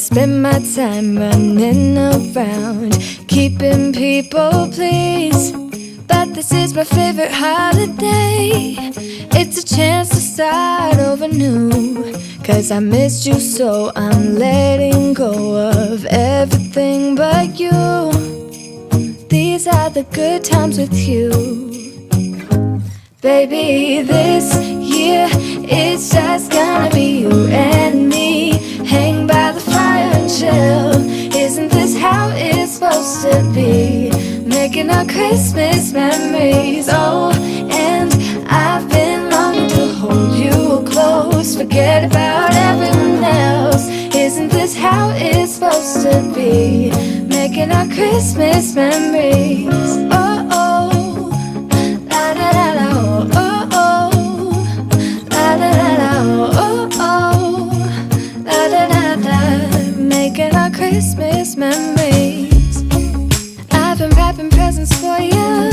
Spend my time running around, keeping people pleased. But this is my favorite holiday. It's a chance to start over new. Cause I missed you, so I'm letting go of everything but you. These are the good times with you. Baby, this year it's just gonna be you and me. Hang by the fire and chill. Isn't this how it's supposed to be? Making our Christmas memories. Oh, and I've been longing to hold you close. Forget about everyone else. Isn't this how it's supposed to be? Making our Christmas memories. Oh, oh, la da da da, oh, oh, oh, la da da da, oh, oh, la da da da. Making our Christmas memories. I've been wrapping presents for you.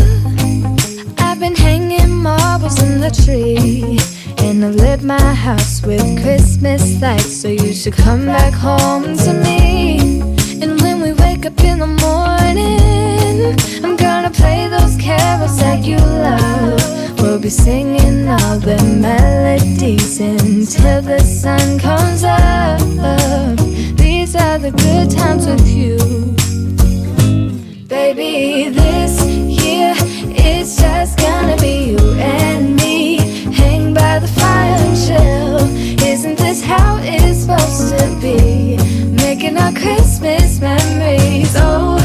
I've been hanging marbles in the tree. And I've lit my house with Christmas lights. So you should come back home to me. And when we wake up in the morning, I'm gonna play those carols that you love. We'll be singing all the melodies until the sun comes up. These are the good times with you. Baby, this year it's just gonna be you and me. Hang by the fire and chill. Isn't this how it's supposed to be? Making our Christmas memories. Oh,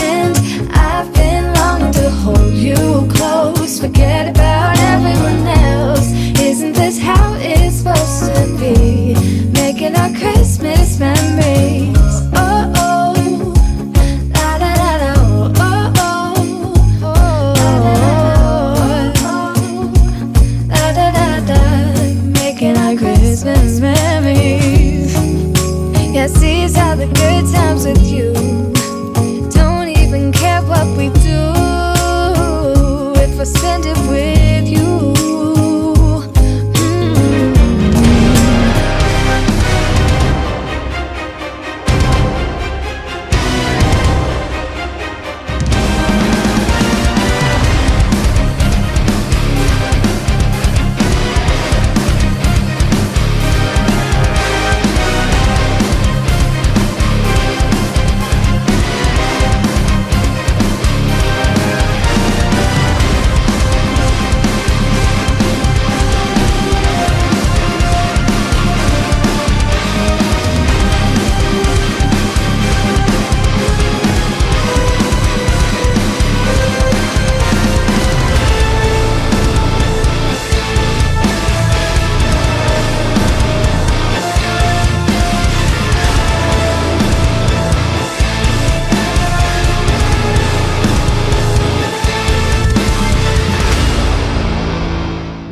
and I've been longing to hold you close. Forget about everyone else. Isn't this how it's supposed to be? Making our Christmas memories. Oh, oh, la da da da, oh, oh, oh, la da da da. Making our Christmas memories. Yes, these are the good times with you. Don't even care what we do if I spend it with you.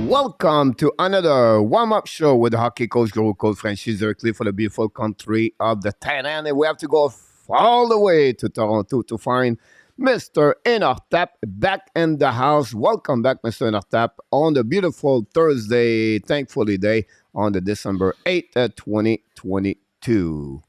Welcome to another warm-up show with the hockey coach, global coach Francis directly for the beautiful country of the Thailand. And we have to go all the way to Toronto to find Mr. ENORTAP back in the house. Welcome back, Mr. ENORTAP, on the beautiful Thursday, thankfully day, on the December 8th, 2022.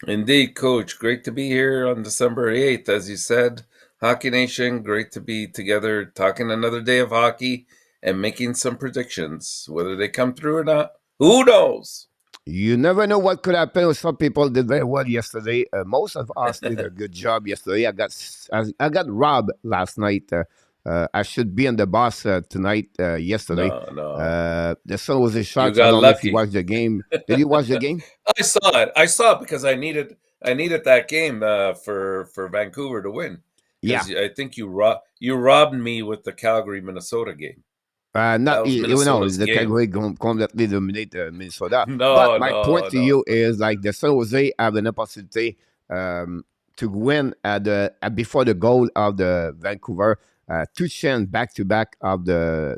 Indeed, Coach. Great to be here on December 8th. As you said, Hockey Nation, great to be together talking another day of hockey and making some predictions. Whether they come through or not, who knows? You never know what could happen. Some people did very well yesterday. Most of us did a good job yesterday. I got robbed last night. I should be in the bus tonight. Yesterday, No. the sun was a shot. You got I don't know if lucky. you watched the game. Did you watch the game? I saw it because I needed that game for Vancouver to win. Yeah. I think you robbed me with the Calgary Minnesota game. Not was you know Minnesota's the game. Calgary completely dominate Minnesota. No, But my no, point to no. you is like the San Jose have an opportunity to win at before the goal of the Vancouver. two chin back-to-back of the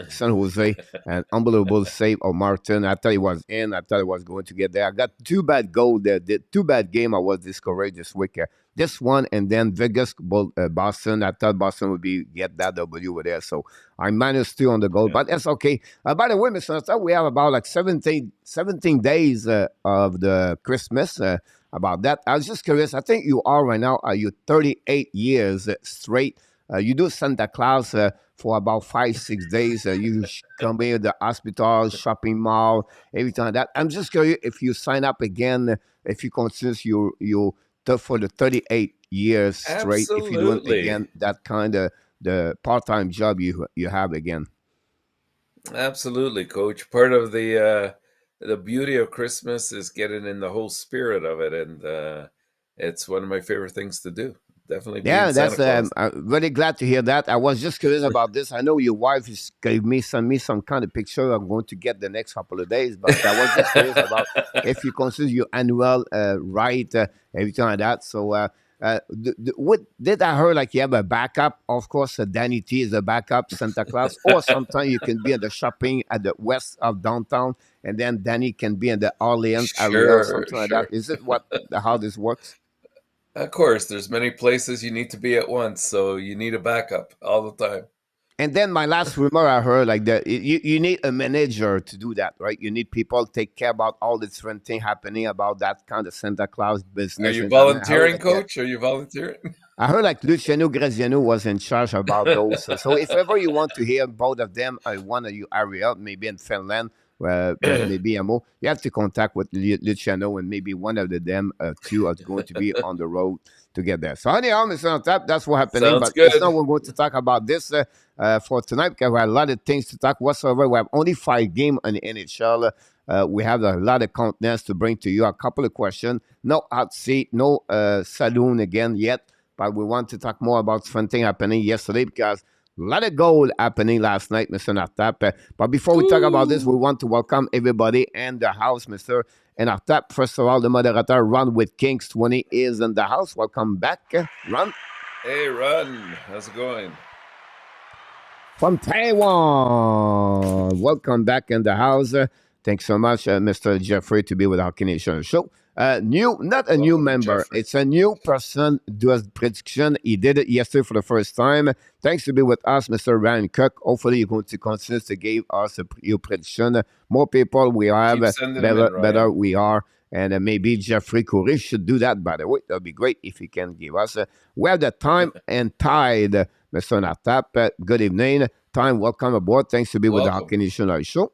San Jose, an unbelievable save of Martin. I thought he was in. I thought he was going to get there. I got two bad goals. The two bad game I was discouraged this week. This one and then Vegas Boston. I thought Boston would get that W over there. So I'm -2 on the goal, but that's okay. By the way, Mr. Nutter, we have about like 17 days of the Christmas. About that, I was just curious. I think you are right now. Are you 38 years straight? You do Santa Claus for about 5-6 days. You come in the hospital, shopping mall, everything like that. I'm just curious if you sign up again, if you consider you for the 38 years straight, if you do it again, that kind of the part-time job you have again. Absolutely, Coach. Part of the beauty of Christmas is getting in the whole spirit of it, and it's one of my favorite things to do. Definitely being Santa Claus. I'm really glad to hear that. I was just curious about this. I know your wife gave me some kind of picture I'm going to get the next couple of days, but I was just curious about if you consider your annual right, everything like that. So, what did I heard? Like you have a backup? Of course, Danny T is a backup Santa Claus, or sometimes you can be in the shopping at the west of downtown, and then Danny can be in the Orleans area, something like that. Is it how this works? Of course, there's many places you need to be at once, so you need a backup all the time. And then my last rumor I heard like that you need a manager to do that, right? You need people to take care about all the different things happening about that kind of Santa Claus business. Are you volunteering, Coach? Are you volunteering? I heard like Luciano GRAZIANO was in charge about those. So if ever you want to hear both of them, one of you area, maybe in Finland, maybe more, you have to contact with Luciano, and maybe one of them two are going to be on the road to get there. So anyhow, Mr. ONTAP, that's what happening. Sounds but good. Now we're going to talk about this for tonight because we have a lot of things to talk whatsoever. We have only 5 games in the NHL. We have a lot of contents to bring to you. A couple of questions. No hot seat, no saloon again yet. But we want to talk more about something happening yesterday because a lot of goal happening last night, Mr. ONTAP. But before we talk about this, we want to welcome everybody in the house, Mr. ONTAP. First of all, the moderator, Ron with Kings 20, is in the house. Welcome back, Ron. Hey, Ron. How's it going? From Taiwan. Welcome back in the house. Thanks so much, Mr. Jeffrey, to be with Hockey Nation Show. Not a new member. Jeffrey. It's a new person does prediction. He did it yesterday for the first time. Thanks to be with us, Mr. Ryan Cook. Hopefully, you're going to continue to give us your prediction. More people we have, better we are. And maybe Jeffrey Coury should do that, by the way. That would be great if he can give us. We have the time and tide, Mr. ONTAP. Good evening. Time, welcome aboard. Thanks to be with the Hockey Nation Show.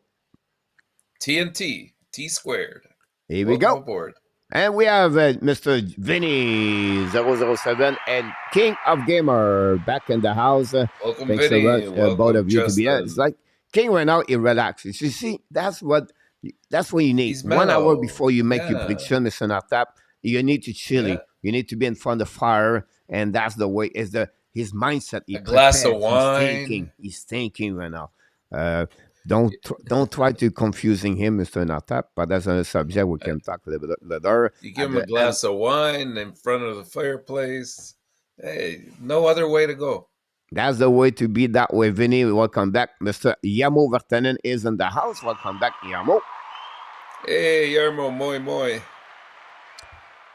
TNT, T squared. Here we go. Aboard. And we have Mr. Vinny 007 and King of Gamer back in the house. Welcome, Thanks Vinny. so much, both of you, Justin. to be here. It's like King right now, he relaxes. You see, that's what you need. 1 hour before you make your prediction, Mr. ONTAP, you need to chill. Yeah. You need to be in front of the fire, and that's the way. Is his mindset? A glass of wine. He's thinking right now. Don't try to confusing him, Mr. ONTAP, but that's a subject we can talk a little bit later. You give him a glass of wine in front of the fireplace. Hey, no other way to go. That's the way to be that way, Vinny. Welcome back. Mr. Yamo Vertanen is in the house. Welcome back, Yamo. Hey, Yarmo, moi.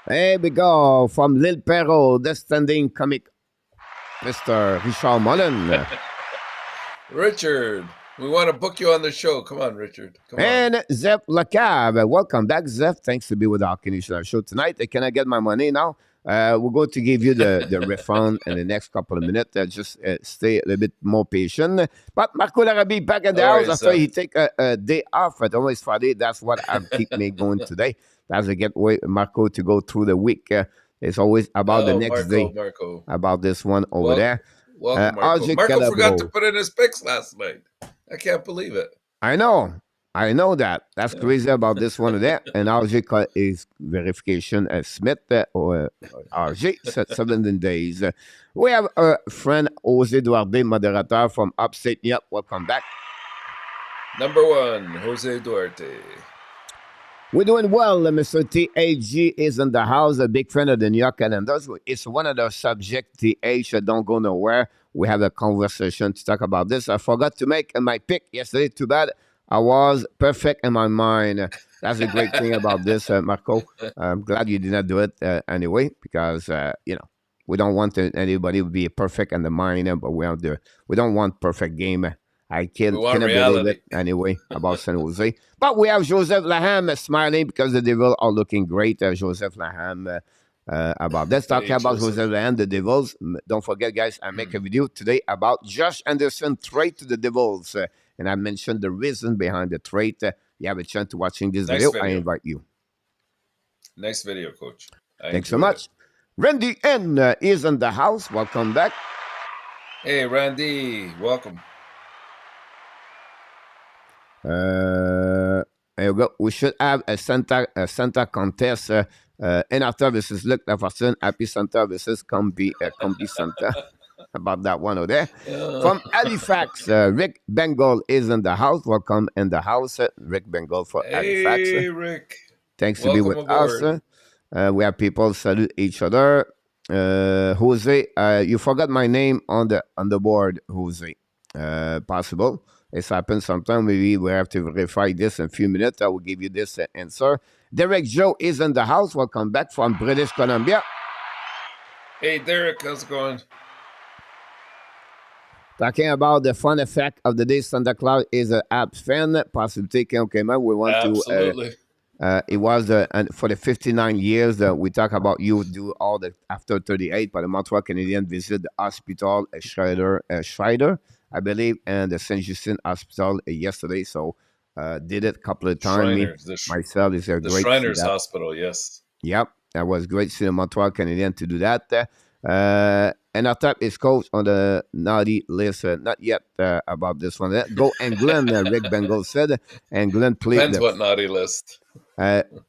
Here we go. From Lil Perro, the standing comic, Mr. Richard Mullen. Richard. We want to book you on the show. Come on, Richard. Come and on. Zeph Lacave. Welcome back, Zeph. Thanks to be with the Hockey Nation Show tonight. Can I get my money now? We're going to give you the refund in the next couple of minutes. Just stay a little bit more patient. But Marco Larabi back in the house after he take a day off. At always Friday. That's what keep me going today. That's a getaway, Marco, to go through the week. It's always about the next day. Marco. About this one over there. Welcome, Marco. Marco forgot to put in his picks last night. I can't believe it. I know that. That's crazy about this one there. And RJ is verification as Smith or RJ 17 days. We have a friend, Jose Duarte, moderator from upstate New York. Welcome back. Number 1, Jose Duarte. We're doing well. Mr. TAG is in the house, a big friend of the New York Islanders. It's one of the subjects, TH, don't go nowhere. We have a conversation to talk about this. I forgot to make my pick yesterday. Too bad. I was perfect in my mind. That's the great thing about this, Marco. I'm glad you did not do it anyway, because, we don't want anybody to be perfect in the mind, but we don't want perfect game. I We want cannot believe reality. it anyway about San Jose. But we have Joseph Laham smiling because the Devils are looking great. Joseph Laham about this. Hey, Talking about Joseph. Joseph Laham, the Devils. Don't forget, guys, I make a video today about Josh Anderson trade to the Devils. And I mentioned the reason behind the trade. You have a chance to watching this Nice video. I video. invite you. Nice video, Coach. I Thanks so enjoyed much. Randy N is in the house. Welcome back. Hey, Randy. Welcome. There we go. We should have a Santa contest. ENORTAP versus Luc Lafortune. Happy Santa versus Combi Santa. About that one over there. From Halifax, Rick Bengal is in the house. Welcome in the house, Rick Bengal for Halifax. Hey, Rick. Thanks to be with aboard. us. We have people salute each other. Jose, you forgot my name on the board, Jose. Possible. It's happened sometime. Maybe we have to verify this in a few minutes. I will give you this answer. Derek Joe is in the house. Welcome back from British Columbia. Hey, Derek, how's it going? Talking about the fun effect of the day, Santa Claus is an app fan. Possibility came out. We want Absolutely. to. It was and for the 59 years that we talk about. You do all the after 38, but the Montreal Canadiens visit the hospital, Schreider, I believe, and the Saint Justin Hospital yesterday. So did it a couple of times. Myself is a the great. Shriners Hospital, yes. Yep, that was great seeing the Montreal Canadiens to do that. And our top is coach on the naughty list. Not yet about this one. Go England, Rick Bengal said. England played. Depends what naughty list.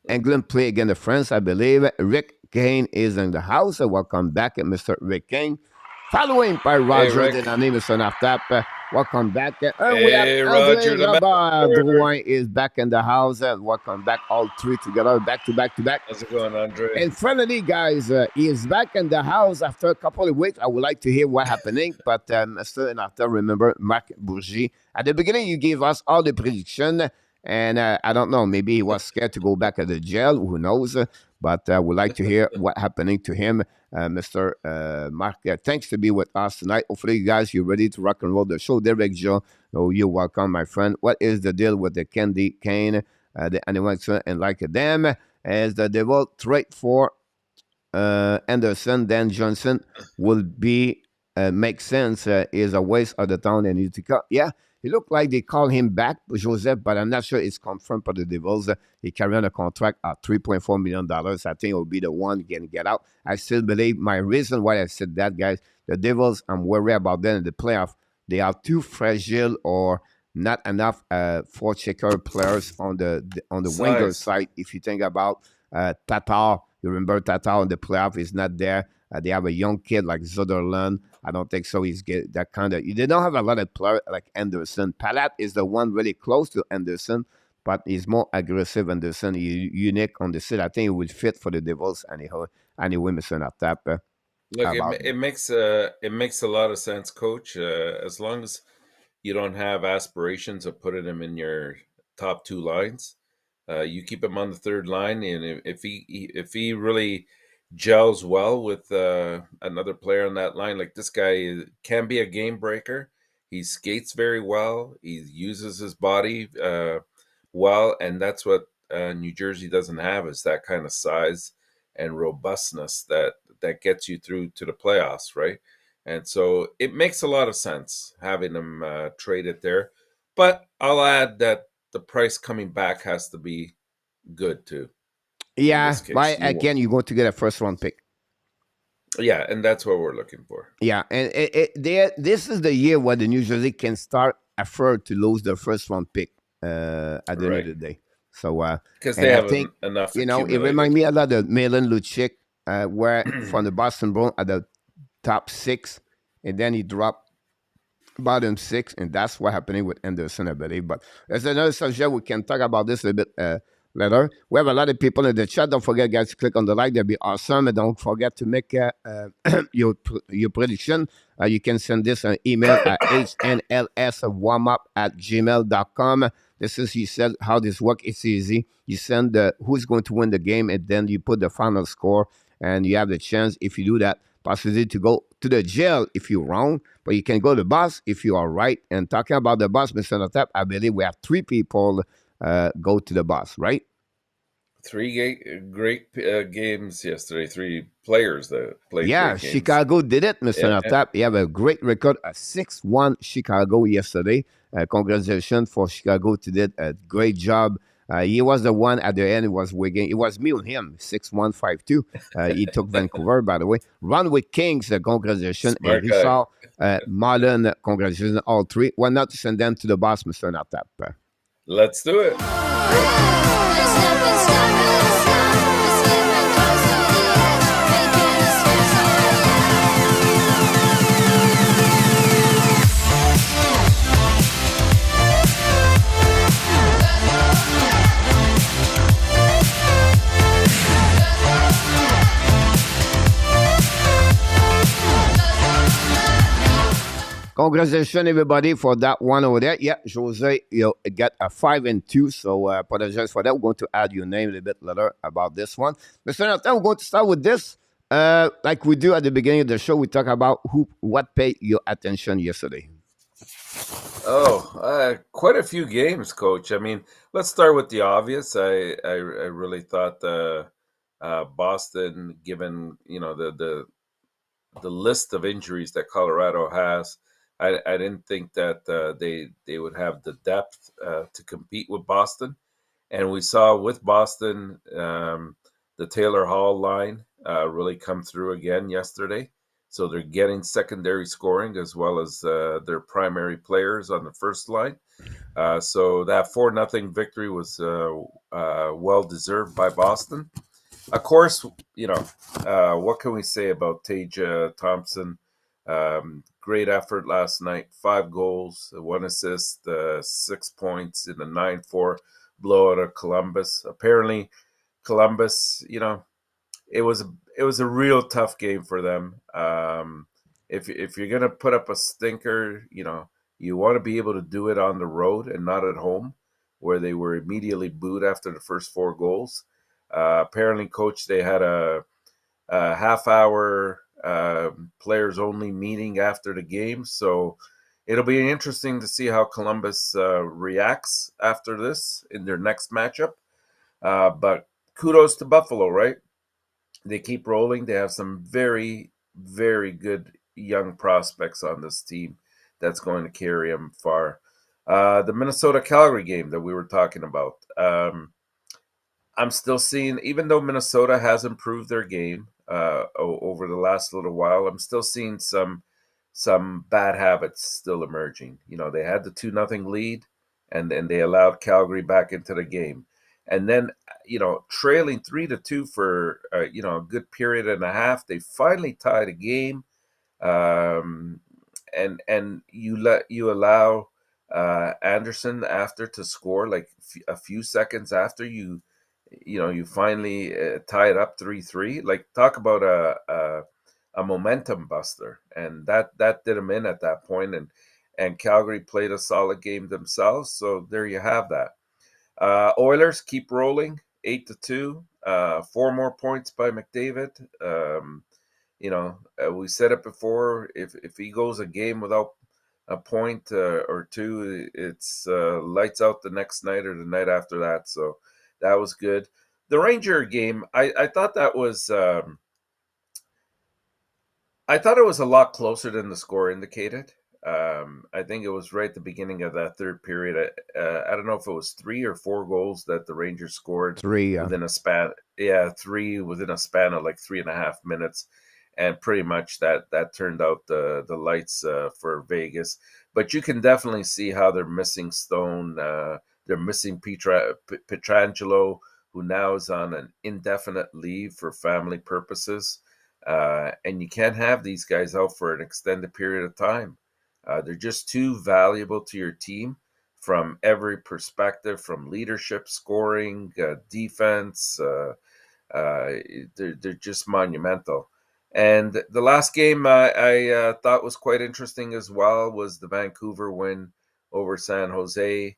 England play against France, I believe. Rick Kane is in the house. Welcome back, Mr. Rick Kane. Following by Roger Denani, Mr. Naftap. Welcome back. We have Roger Drouin is back in the house. Welcome back, all three together, back to back to back. How's it going, Andre? And finally, guys, he is back in the house after a couple of weeks. I would like to hear what's happening, but Mr. and after, remember, Marc Bourgie. At the beginning, you gave us all the prediction, and I don't know, maybe he was scared to go back to the jail. Who knows? But I would like to hear what's happening to him, Mr. Mark. Thanks to be with us tonight. Hopefully, you guys, you're ready to rock and roll the show. Derek Joe, you're welcome, my friend. What is the deal with the candy cane, the animals, and like them? As the devil trade for Anderson, Dan Johnson will be make sense. Is a waste of the town and Utica. Yeah. It looked like they called him back, Joseph, but I'm not sure it's confirmed for the Devils. He carried on a contract at $3.4 million. I think it will be the one can get out. I still believe my reason why I said that, guys, the Devils, I'm worried about them in the playoff. They are too fragile or not enough four-checker players on the winger side. If you think about Tatar, you remember Tatar in the playoff is not there. They have a young kid like Zuderland. I don't think so. He's get that kind of. They don't have a lot of players like Anderson. Palat is the one really close to Anderson, but he's more aggressive. Anderson, unique on the set. I think he would fit for the Devils anyhow. Anyway, Mr. Naftap. Look, it makes a lot of sense, Coach. As long as you don't have aspirations of putting him in your top two lines, you keep him on the third line, and if he really gels well with another player on that line, like this guy can be a game breaker. He skates very well. He uses his body well, and that's what New Jersey doesn't have, is that kind of size and robustness that gets you through to the playoffs, right? And so it makes a lot of sense having him traded there. But I'll add that the price coming back has to be good too. Yeah, but again, you're going to get a first-round pick. Yeah, and that's what we're looking for. Yeah, and this is the year where the New Jersey can start afford to lose their first-round pick at the end of the day. So because they have enough, it reminds me a lot of Milan Lucic, where from the Boston Bruins at the top 6, and then he dropped bottom 6, and that's what happening with Anderson, I believe. But there's another subject we can talk about this a bit letter. We have a lot of people in the chat. Don't forget, guys, to click on the like. That'd be awesome. And don't forget to make your prediction. You can send this an email at hnlswarmup@gmail.com. This is, he said, how this works. It's easy. You send who's going to win the game, and then you put the final score, and you have the chance, if you do that, possibility to go to the jail if you're wrong, but you can go to the bus if you are right. And talking about the bus, Mr. Notap, I believe we have 3 people go to the bus, right? Three great games yesterday. 3 players that played Yeah, great games. Chicago did it, Mr. Yeah. Notap. You have a great record, a 6-1 Chicago yesterday. Congratulations for Chicago to did a great job. He was the one at the end. It was Wigan. It was me and him, 6-1, 5-2. He took Vancouver, by the way. Run with Kings, congratulations. Smart And guy. Richard, Marlon, congratulations, all 3. Why not to send them to the boss, Mr. Notap? Let's do it. Congratulations, everybody, for that one over there. Yeah, Jose, you get a 5-2. So apologize for that. We're going to add your name a little bit later about this one. Mr. Nathan, we're going to start with this. Like we do at the beginning of the show, we talk about what paid your attention yesterday. Quite a few games, Coach. I mean, let's start with the obvious. I really thought Boston, given the list of injuries that Colorado has, I didn't think that they would have the depth to compete with Boston. And we saw with Boston, the Taylor Hall line really come through again yesterday. So they're getting secondary scoring as well as their primary players on the first line. So that 4-0 victory was well-deserved by Boston. Of course, what can we say about Tage Thompson? Great effort last night. 5 goals, 1 assist, 6 points in the 9-4 blowout of Columbus. Apparently, Columbus, it was a real tough game for them. If you're gonna put up a stinker, you want to be able to do it on the road and not at home, where they were immediately booed after the first 4 goals. Apparently, Coach, they had a half-hour players-only meeting after the game, so it'll be interesting to see how Columbus reacts after this in their next matchup. But kudos to Buffalo, right? They keep rolling. They have some very, very good young prospects on this team that's going to carry them far. The Minnesota-Calgary game that we were talking about. I'm still seeing, even though Minnesota has improved their game over the last little while, I'm still seeing some bad habits still emerging. They had the 2-0 lead, and they allowed Calgary back into the game. And then, trailing 3-2 for, a good period and a half, they finally tied a game. And you allow Anderson after to score like a few seconds after you finally tie it up 3-3. Like, talk about a momentum buster, and that did them in at that point. And Calgary played a solid game themselves. So there you have that. Oilers keep rolling, 8-2. 4 more points by McDavid. We said it before. If he goes a game without a point or 2, it's lights out the next night or the night after that. So that was good. The Ranger game, I thought that was. I thought it was a lot closer than the score indicated. I think it was right at the beginning of that third period. I don't know if it was 3 or 4 goals that the Rangers scored 3. within a span. Yeah, 3 within a span of like 3.5 minutes, and pretty much that turned out the lights for Vegas. But you can definitely see how they're missing Stone. They're missing Pietrangelo, who now is on an indefinite leave for family purposes. And you can't have these guys out for an extended period of time. They're just too valuable to your team from every perspective, from leadership, scoring, defense. Uh, they're just monumental. And the last game I thought was quite interesting as well was the Vancouver win over San Jose.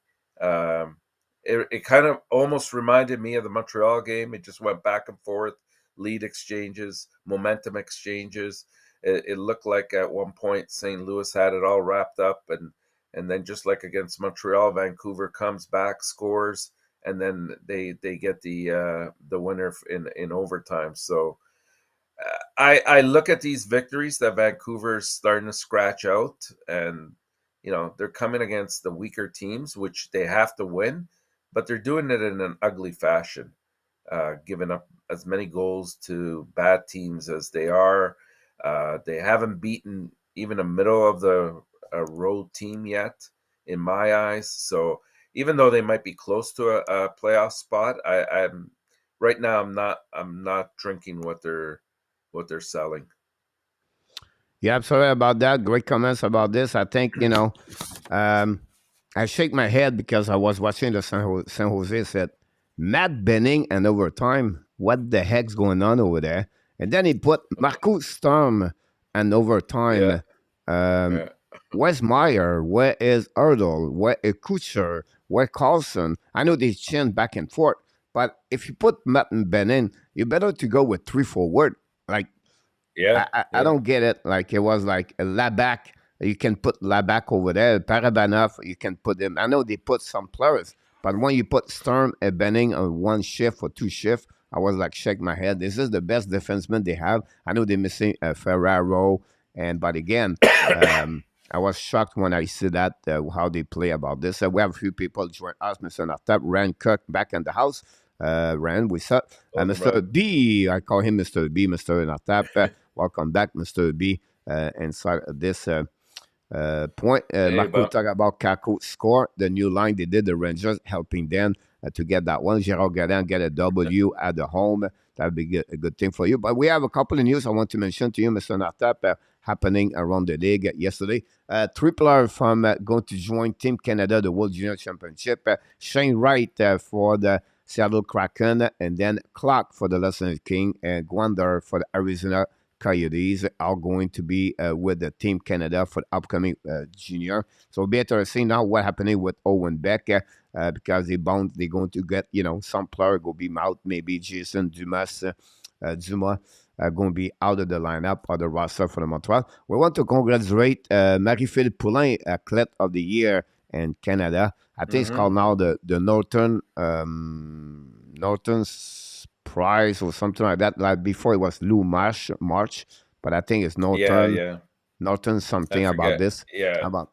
It kind of almost reminded me of the Montreal game. It just went back and forth, lead exchanges, momentum exchanges. It looked like at one point St. Louis had it all wrapped up, and then just like against Montreal, Vancouver comes back, scores, and then they get the winner in overtime. So I look at these victories that Vancouver's starting to scratch out, and they're coming against the weaker teams, which they have to win, but they're doing it in an ugly fashion, giving up as many goals to bad teams as they are. They haven't beaten even a middle of the road team yet, in my eyes. So even though they might be close to a playoff spot, I'm right now. I'm not drinking what they're selling. Yeah, I'm sorry about that. Great comments about this. I think, I shake my head because I was watching the San Jose said, Matt Benning and overtime. What the heck's going on over there? And then he put Marcus Sturm and Yeah, overtime. Um, yeah, where's Meyer? Where is Erdl? Where is Kutcher? Where Carlson? I know they change back and forth, but if you put Matt and Benning, you better to go with 3 forward. Like yeah, I yeah, don't get it. Like it was like a Labac. You can put Labac over there. Parabanov, you can put him. I know they put some players, but when you put Sturm and Benning on one shift or two shift, I was like shake my head. This is the best defenseman they have. I know they're missing Ferraro, but again, I was shocked when I see that how they play about this. We have a few people join us. Mr. Nortap, Rand Cook back in the house. Rand, we saw welcome Mr. back. B. I call him Mr. B. Mr. Nortap. Welcome back, Mr. B. Inside of this point, Hey, Marco Bob. talk about Kako score, the new line they did, the Rangers helping them to get that one. Gerard Gadin get a W at the home. That'd be a good thing for you. But we have a couple of news I want to mention to you, Mr. Natap, happening around the league yesterday. Tripler from going to join Team Canada, the World Junior Championship. Shane Wright for the Seattle Kraken, and then Clark for the Los Angeles King, and Gwander for the Arizona Coyotes are going to be with the Team Canada for the upcoming junior. So it'll be interesting now what happening with Owen Beck because they're going to get, some player go be out, maybe Jason Dumas, Dumas going to be out of the lineup or the roster for the Montreal. We want to congratulate Marie-Philippe Poulin, Athlete of the Year in Canada. I think it's Mm-hmm. called now the Norton's Prize or something like that. Like before it was Lou March, but I think it's Yeah, yeah. Norton I something about forget. this. Yeah. About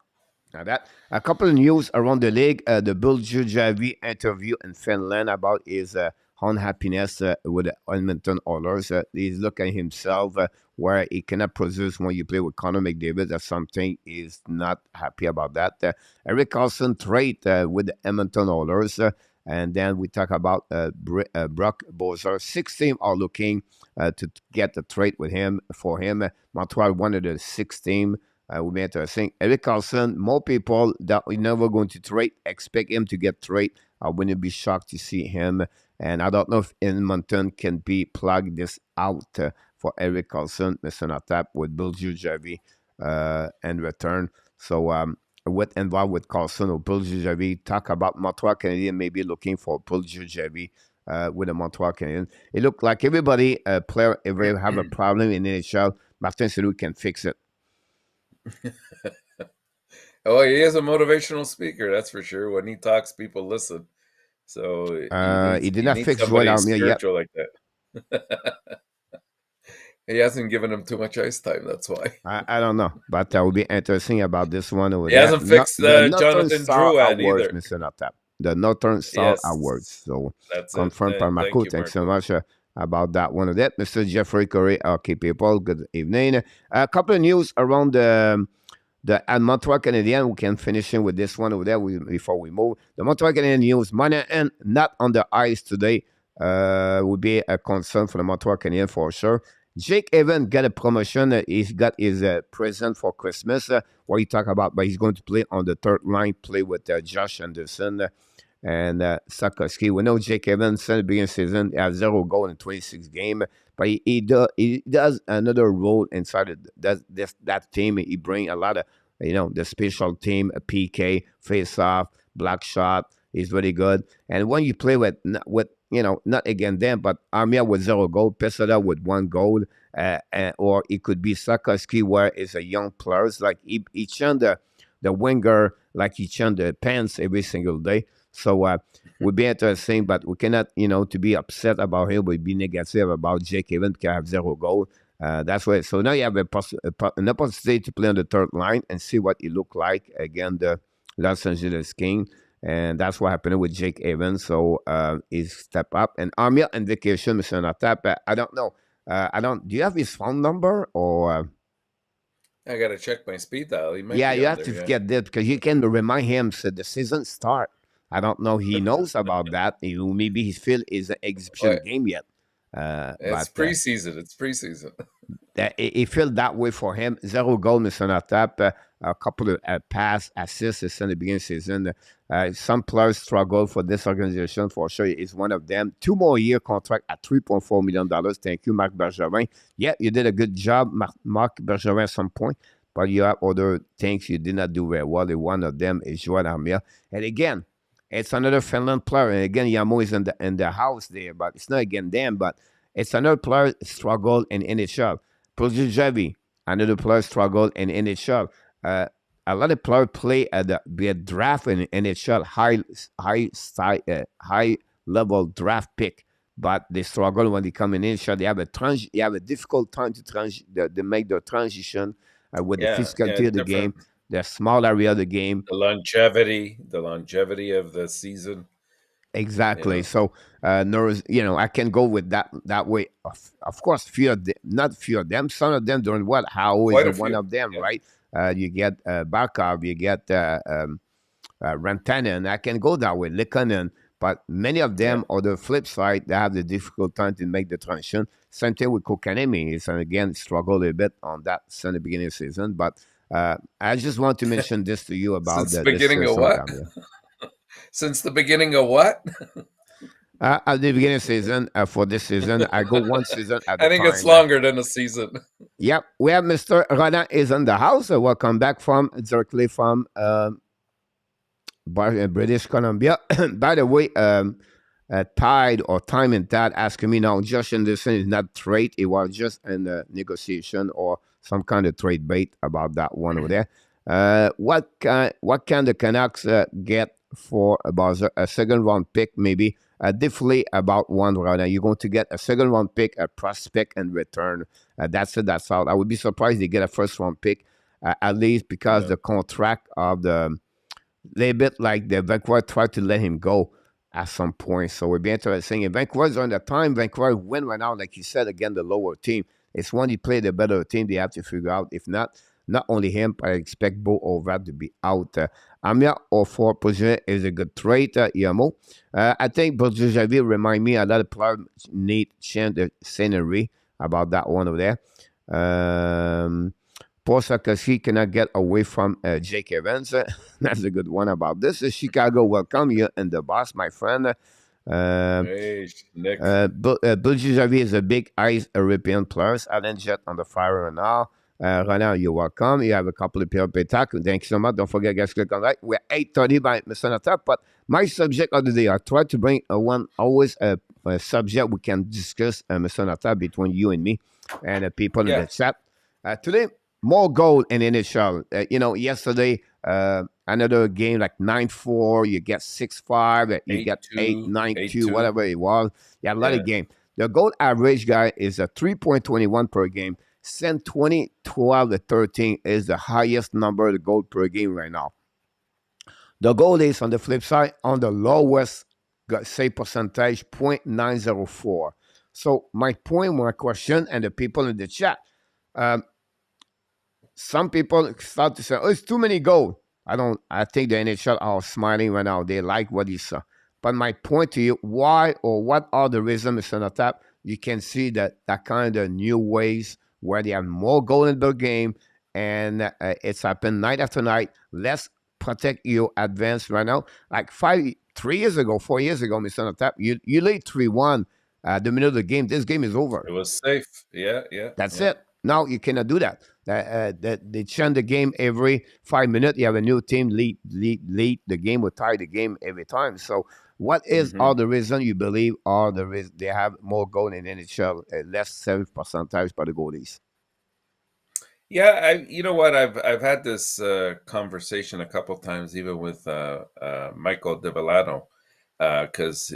that. A couple of news around the league. The Bill Javi interview in Finland about his unhappiness with the Edmonton Oilers. He's looking at himself where he cannot produce when you play with Connor McDavid. That's something he's not happy about that. Eric Carlson trade with the Edmonton Oilers. And then we talk about Brock Bozer. 6 teams are looking to get the trade with him for him. Montreal wanted the 6 team. Would be interesting. Eric Carlson, more people that we're never going to trade expect him to get trade. I wouldn't be shocked to see him. And I don't know if Edmonton can be plugged this out for Eric Carlson, Mr. Natap, with Bill Javi in return. So what involved with Carlson or Bill Javi, talk about Montreal Canadian maybe looking for Bill Javi with the Montreal Canadian. It looked like everybody, player, if they have a problem in NHL, Martin Saint-Louis can fix it. Oh, he is a motivational speaker, that's for sure. When he talks, people listen. So He did you not need fix Joel somebody Armia yet. spiritual like that. He hasn't given him too much ice time. That's why I don't know, but that will be interesting about this one over he there. hasn't fixed The Northern Jonathan Star Drouin Awards, either. Mr. Notap. The Northern Star Awards. Yes, So that's it. confirmed by Thank Marco. you, Thanks so Marco. much about that one of that. Mr. Jeffrey Curry, okay, people, good evening. A couple of news around the Montreal Canadian. We can finish in with this one over there before we move. The Montreal Canadian news, Monahan not on the ice today would be a concern for the Montreal Canadian for sure. Jake Evans got a promotion. He's got his present for Christmas. What you talk about, but he's going to play on the third line, play with Josh Anderson and Sakoski. We know Jake Evans, since the beginning of the season, he has 0 goal in 26 games, but he does another role inside of that team. He brings a lot of, the special team, a PK, face off, block shot. He's very good. And when you play with not against them, but Armia with 0 goal, Pesada with 1 goal, or it could be Sakoski, where it's a young player, like he chant the winger, like he chant the pants every single day. So would be interesting, but we cannot, to be upset about him, but be negative about Jake Evans because I have 0 goal. That's why. So now you have an opportunity to play on the third line and see what it look like against the Los Angeles King. And that's what happened with Jake Evans. So he's step up. And Armia and vacation, Mr. Notap. I don't know. Do you have his phone number or? I gotta check my speed dial. He might Yeah, be you on have there, to yeah. get that because you can remind him. So the season start. I don't know. He knows about that. Maybe he feel is an exhibition game yet. It's preseason. It's preseason. It felt that way for him. 0 goal, Mr. Notap. A couple of pass assists in the beginning of the season. Some players struggle for this organization for sure. Is one of them. 2 more year contract at $3.4 million. Thank you, Marc Bergevin. Yeah, you did a good job, Marc Bergevin, at some point, but you have other things you did not do very well. One of them is Joan Armia. And again, it's another Finland player. And again, Yamo is in the house there, but it's not again them, but it's another player struggle in NHL. Projavi, another player struggle in NHL. A lot of players play at the draft in NHL, high level draft pick, but they struggle when they come in NHL. They have a difficult time to make the transition with the physicality of the game, the small area of the game, the longevity of the season. Exactly. So, I can go with that way. Of course, not few of them. Some of them doing well. How is one of them, right? You get Barkov, you get Rantanen. I can go that way, Likanen. But many of them, on the flip side, they have the difficult time to make the transition. Same thing with Kokanemi. And again, struggle a bit on that since the beginning of the season. But I just want to mention this to you about the beginning of what? Since the beginning of what? At the beginning of the season, for this season, I go one season at a time. I think it's longer than a season. Yep. We have Mr. Roland is in the house. Welcome back directly from British Columbia. By the way, Tide or Time and Tide asking me now, Josh Anderson is not trade. It was just in a negotiation or some kind of trade bait about that one over there. What can the Canucks get for about a second round pick, maybe definitely about one round? You're going to get a second round pick, a prospect in return. That's it. That's out. I would be surprised they get a first round pick, at least because the contract of the little bit like the Vancouver tried to let him go at some point. So we'll be interesting. If Vancouver's on the time, Vancouver win right now, like you said, again, the lower team. It's when you play the better team, they have to figure out. If not only him, but I expect Bo Overat to be out. Amia or for position is a good trade, Yamo. I think Bojavi remind me a lot of players need change the scenery about that one over there. Paul Sakoski cannot get away from Jake Evans. That's a good one about this. Chicago, welcome you and the boss, my friend. Hey, Nick. Bojavi is a big ice European player. Alan Jet on the fire now. Roland, you're welcome. You have a couple of people pay tax. Thank you so much. Don't forget, guys, click on like. We're 8:30 by Mr. Notap, but my subject of the day, I try to bring always a subject we can discuss, Mr. Notap, between you and me and the people in the chat. Today, more goal in NHL. Yesterday, another game like 9-4, you get 6-5, you get 8-9-2, whatever it was. You had a lot of game. The goal average guy is a 3.21 per game. Send 20, 12 to 13 is the highest number of goal per game right now. The goal is on the flip side, on the lowest save percentage, 0.904. So my question, and the people in the chat, some people start to say, oh, it's too many goals. I think the NHL are smiling right now. They like what you saw. But my point to you, why or what are the reasons, Mr. Notap, you can see that kind of new ways where they have more goal in the game, and it's happened night after night. Let's protect your advance right now. Like 3 years ago, 4 years ago, Mr. Tap, you lead 3-1 at the middle of the game. This game is over. It was safe. Yeah, yeah, That's yeah. it. Now you cannot do that. They change the game every 5 minutes. You have a new team lead the game or tie the game every time. So, what is Hmm. all the reason you believe are the reason they have more goal in NHL, less save percentage by the goalies? Yeah, you know what? I've had this conversation a couple times, even with Michael Develano, because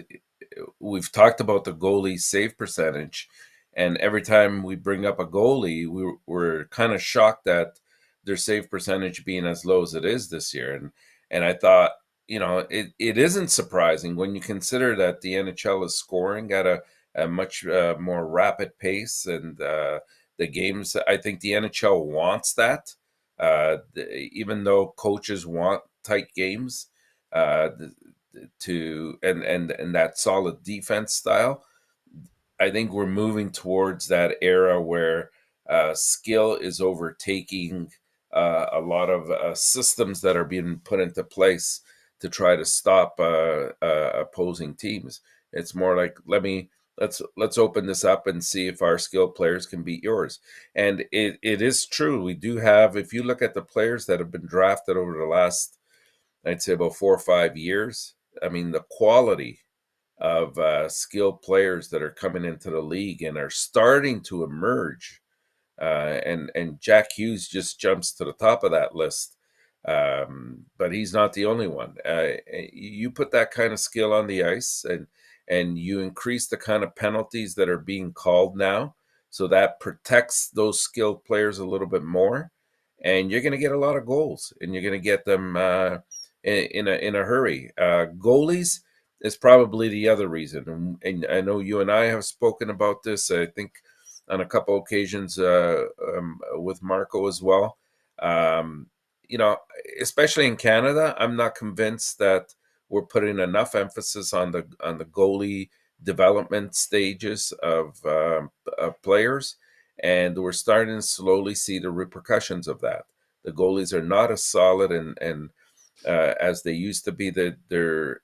we've talked about the goalie save percentage, and every time we bring up a goalie, we're kind of shocked at their save percentage being as low as it is this year. And I thought, it isn't surprising when you consider that the NHL is scoring at a much more rapid pace, and the games. I think the NHL wants that, even though coaches want tight games. Uh, to and that solid defense style. I think we're moving towards that era where skill is overtaking a lot of systems that are being put into place to try to stop opposing teams. It's more like let's open this up and see if our skilled players can beat yours. And it is true. We do have, if you look at the players that have been drafted over the last, I'd say about 4 or 5 years. I mean, the quality of skilled players that are coming into the league and are starting to emerge. And Jack Hughes just jumps to the top of that list. But he's not the only one. You put that kind of skill on the ice, and you increase the kind of penalties that are being called now, so that protects those skilled players a little bit more, and you're going to get a lot of goals, and you're going to get them in a hurry. Goalies is probably the other reason, and I know you and I have spoken about this. I think on a couple occasions with Marco as well. Um, you know, especially in Canada, I'm not convinced that we're putting enough emphasis on the goalie development stages of players, and we're starting to slowly see the repercussions of that. The goalies are not as solid and as they used to be. That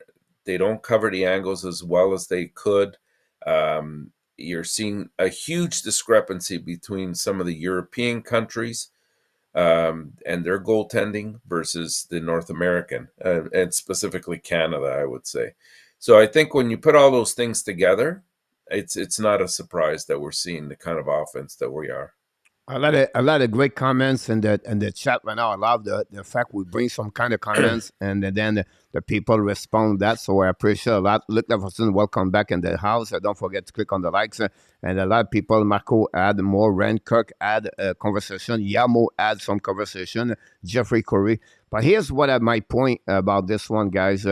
they don't cover the angles as well as they could. You're seeing a huge discrepancy between some of the European countries and their goaltending versus the North American, and specifically Canada, I would say. So I think when you put all those things together, it's not a surprise that we're seeing the kind of offense that we are. A lot of great comments in the chat right now. I love the fact we bring some kind of comments, and then the people respond that. So I appreciate a lot. Look, Jefferson, welcome back in the house. Don't forget to click on the likes. And a lot of people, Marco add more, Ren Kirk add conversation, Yamo add some conversation, Jeffrey Curry. But here's what my point about this one, guys.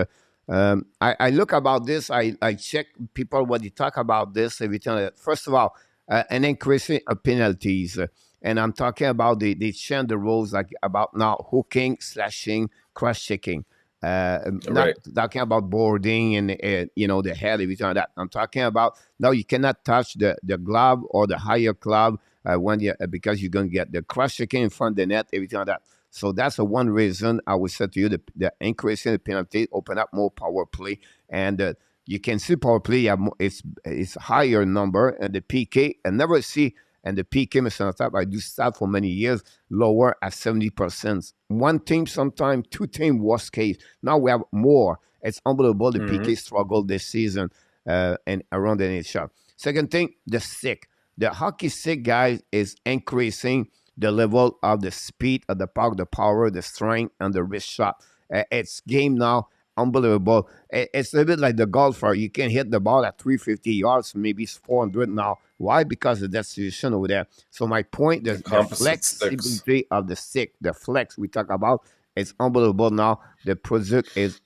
I look about this. I check people what they talk about this everything. First of all, an increase in penalties. And I'm talking about they change the rules like about now hooking, slashing, cross checking. Not Right. talking about boarding and the head, everything like that. I'm talking about now you cannot touch the glove or the higher glove when you because you're going to get the cross checking in front of the net, everything like that. So that's the one reason I would say to you the increase in the penalty open up more power play, and you can see power play it's higher number, and the PK I never see, and the PK Mr. Top I do start for many years lower at 70%. One team sometime, two team worst case. Now we have more. It's unbelievable the Hmm. PK struggle this season and around the NHL. Second thing, the stick. The hockey stick guys is increasing the level of the speed of the puck, the power, the strength, and the wrist shot. It's game now unbelievable. It's a little bit like the golfer. You can hit the ball at 350 yards, maybe it's 400 now. Why? Because of that situation over there. So my point, The the composite sticks. flexibility of the stick, the flex we talk about, it's unbelievable now. The product is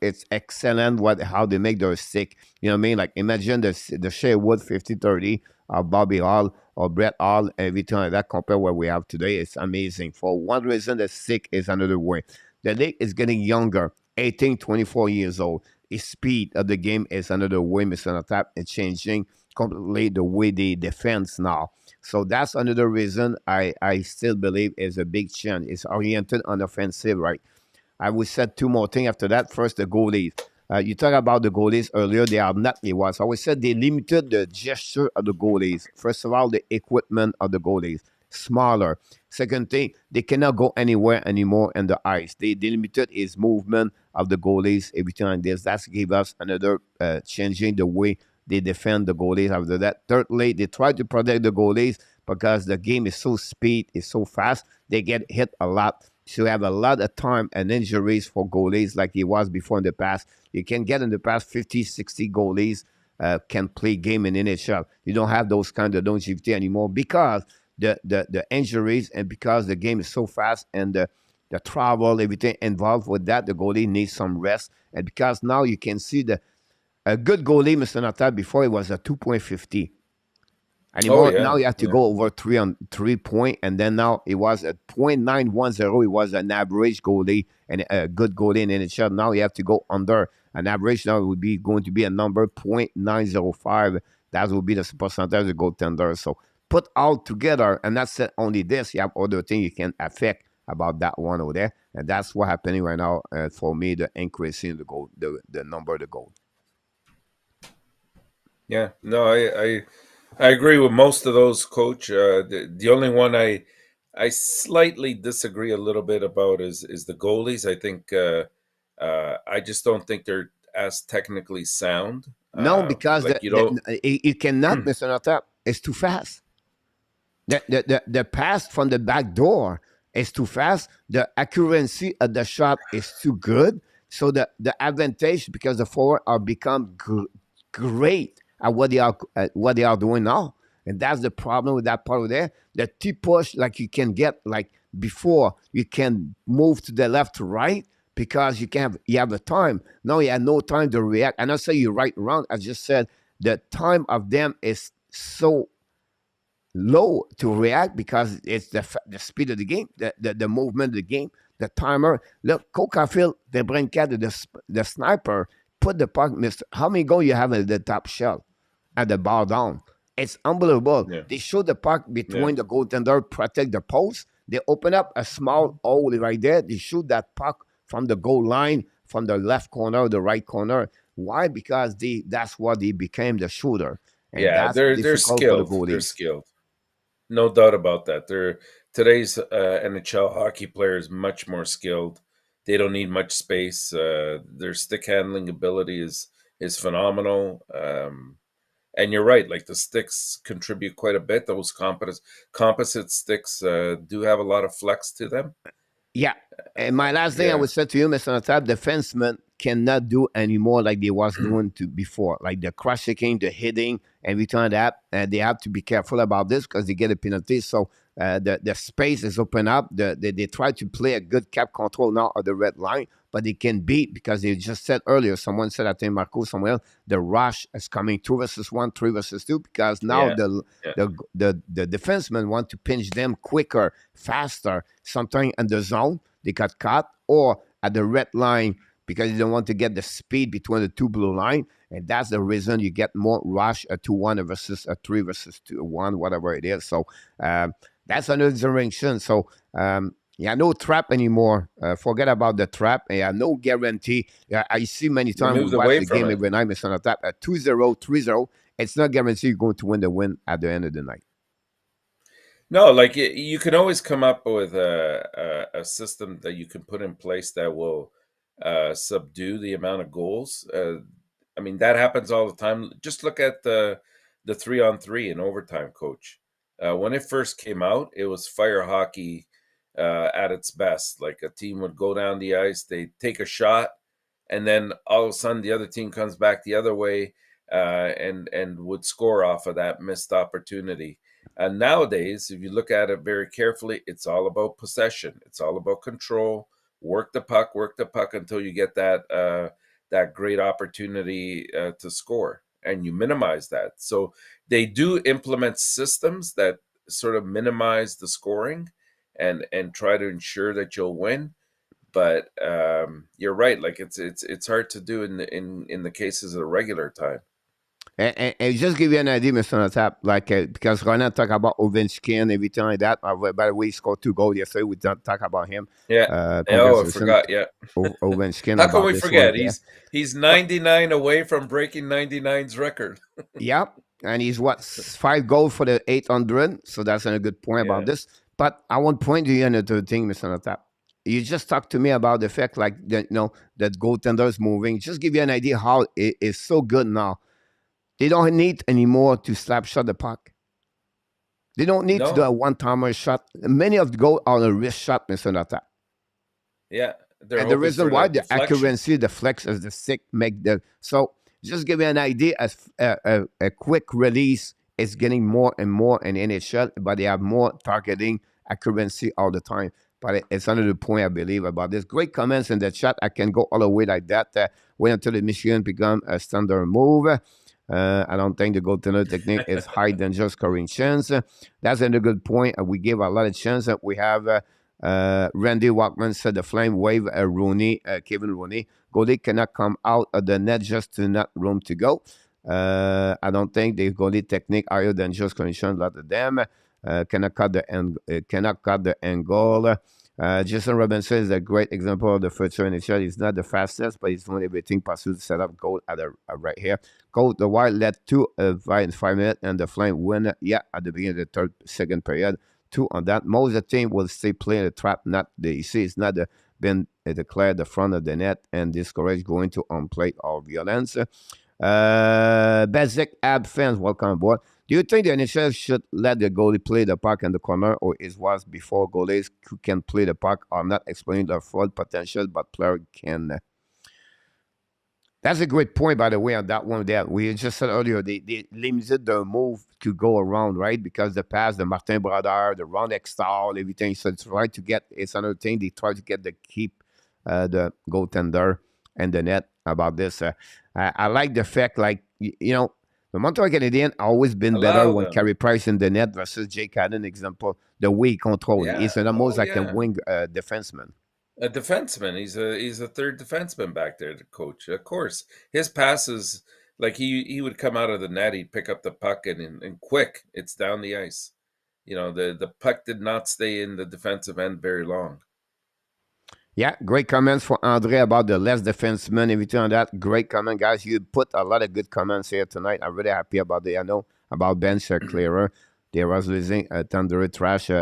it's excellent. How they make their stick. You know what I mean? Like imagine the Sherwood 5030 of Bobby Hall or Brett Hall, everything like that compared what we have today. It's amazing. For one reason, the stick is another way. The league is getting younger, 18, 24 years old. The speed of the game is another way, Mr. Tap. It's changing. completely the way they defend now. So that's another reason I still believe is a big change. It's oriented on offensive, right? I will say two more things after that. First, the goalies. You talked about the goalies earlier. They are not the ones. I would say they limited the gesture of the goalies. First of all, the equipment of the goalies smaller. Second thing, they cannot go anywhere anymore in the ice. They limited his movement of the goalies every time. This that's gave us another changing the way they defend the goalies. After that, thirdly, they try to protect the goalies because the game is so speed, is so fast. They get hit a lot. So you have a lot of time and injuries for goalies like it was before in the past. You can get in the past 50, 60 goalies can play game in NHL. You don't have those kind of longevity anymore because the injuries and because the game is so fast and the travel, everything involved with that, the goalie needs some rest. And because now you can see a good goalie, Mr. Natal, before it was a 2.50 Oh anymore. yeah, Now you have to yeah, go over 3 point, and then now it was at 0.910. It was an average goalie and a good goalie in NHL. Now you have to go under an average. Now it would be going to be a number 0.905. That would be the percentage of goaltender. So put all together, and that's it, only this. You have other things you can affect about that one over there, and that's what happening right now for me. The increase in the goal, the number of the goal. yeah. No, I agree with most of those, Coach. The only one I slightly disagree a little bit about is the goalies. I think I just don't think they're as technically sound. No, because Like you don't. you cannot, Mr. Notap. It's too fast. The pass from the back door is too fast. The accuracy of the shot is too good. So the advantage because the forward are become great at what they are doing now, and that's the problem with that part of there. The T push like you can get like before you can move to the left to right because you have the time. Now you have no time to react. And I say you're right around. I just said the time of them is so low to react because it's the speed of the game, the movement of the game, the timer. Look, Coca-Field, the Brincat, the sniper, put the puck, Mister. How many goals you have at the top shelf at the ball down? It's unbelievable. Yeah, They show the puck yeah, between the goaltender, protect the post. They open up a small hole right there. They shoot that puck from the goal line, from the left corner, the right corner. Why? Because that's what they became the shooter. And yeah. that's They're difficult for the skilled. They're goalies. skilled. No doubt about that. They're today's NHL hockey players much more skilled. They don't need much space. Their stick handling ability is phenomenal. And you're right. Like the sticks contribute quite a bit. Those composite sticks do have a lot of flex to them. Yeah. And my last thing I Yeah, would say to you, Mr. Natab, defensemen cannot do anymore like they was doing to before. Like the cross checking, the hitting, every time that. And they have to be careful about this because they get a penalty. So the space is open up. They try to play a good cap control now of the red line, but they can beat because they just said earlier, someone said, I think Marco somewhere, the rush is coming 2 versus 1, 3 versus 2, because now yeah, yeah. the defensemen want to pinch them quicker, faster, sometimes in the zone, they got caught, or at the red line because you don't want to get the speed between the two blue line. And that's the reason you get more rush a 2-1 versus a 3 versus 1, whatever it is. So that's another direction. So yeah, no trap anymore. Forget about the trap. Yeah, no guarantee. Yeah, I see many They times we moved watch away the from game it. every night, Mr. Natap, at 2-0, 3-0. It's not guaranteed you're going to win the win at the end of the night. No, like you can always come up with a system that you can put in place that will subdue the amount of goals. I mean, that happens all the time. Just look at the 3-on-3 in overtime, Coach. When it first came out, it was fire hockey at its best. Like a team would go down the ice, they take a shot, and then all of a sudden the other team comes back the other way and would score off of that missed opportunity. And nowadays, if you look at it very carefully, it's all about possession. It's all about control. Work the puck until you get that great opportunity to score, and you minimize that. So they do implement systems that sort of minimize the scoring and try to ensure that you'll win. But you're right. Like it's hard to do in the cases of the regular time. And just give you an idea, Mr. Natap, like because Ronan talk about Ovechkin, everything like that. By the way, he scored 2 goals yesterday. We don't talk about him. Yeah. Oh, I Congratulations, forgot. Yeah. Ovechkin, How can about we this one forget? there. He's But 99 away from breaking 99's record. yeah, and he's what 5 goals for the 800. So that's a good point about Yeah. this. But I want to point to you another thing, Mr. Natap. You just talked to me about the fact like that, that goaltender is moving. Just give you an idea how it is so good now. They don't need anymore to slap shot the puck. They don't need to do a No. one-timer shot. Many of the goals are a wrist shot, Mr. Nata. Yeah. They're And the hoping reason for why that the deflection. accuracy, the flex as the stick make the so just give you an idea as a quick release is getting more and more in NHL, but they have more targeting accuracy all the time. But it's another point I believe about this. Great comments in the chat. I can go all the way like that. Wait until the Michigan become a standard move. I don't think the goaltender technique is high than just scoring chance. That's a good point. We give a lot of chance. We have Randy Walkman said the Flame wave Rooney, Kevin Rooney. Goalie cannot come out of the net just to not room to go. I don't think the goalie technique higher than just condition. A lot of them cannot cut the angle. Jason Robinson is a great example of the future NHL. He's not the fastest, but he's doing everything possible to set up goal at right here. Goal the Wild led 2 in 5 minutes, and the Flame win. At the beginning of the second period. 2 on that. Most of the team will stay playing the trap, not the EC. It's not been declared the front of the net and discourage going to unplay or violence. Basic Ab fans, welcome aboard. Do you think the NHL should let the goalie play the puck in the corner, or is was before goalies who can play the puck are not explaining their full potential, but player can? That's a great point, by the way, on that one there. We just said earlier, they limited the move to go around, right? Because the pass, the Martin Brodeur, the Ron Extall, everything. So it's another thing. They try to get the keep the goaltender and the net about this. I like the fact, like, the Montreal Canadiens always been better Allow when them. Carey Price in the net versus Jake Allen, example. The way he control. Yeah. He's almost Oh, like a yeah. wing defenseman. A defenseman. He's a third defenseman back there, the coach. Of course. His passes, like he would come out of the net, he'd pick up the puck and quick, it's down the ice. The puck did not stay in the defensive end very long. Yeah, great comments for Andre about the less defenseman, everything on that. Great comment, guys. You put a lot of good comments here tonight. I'm really happy about it. I know about bench clearer. There was losing Thunder Trash,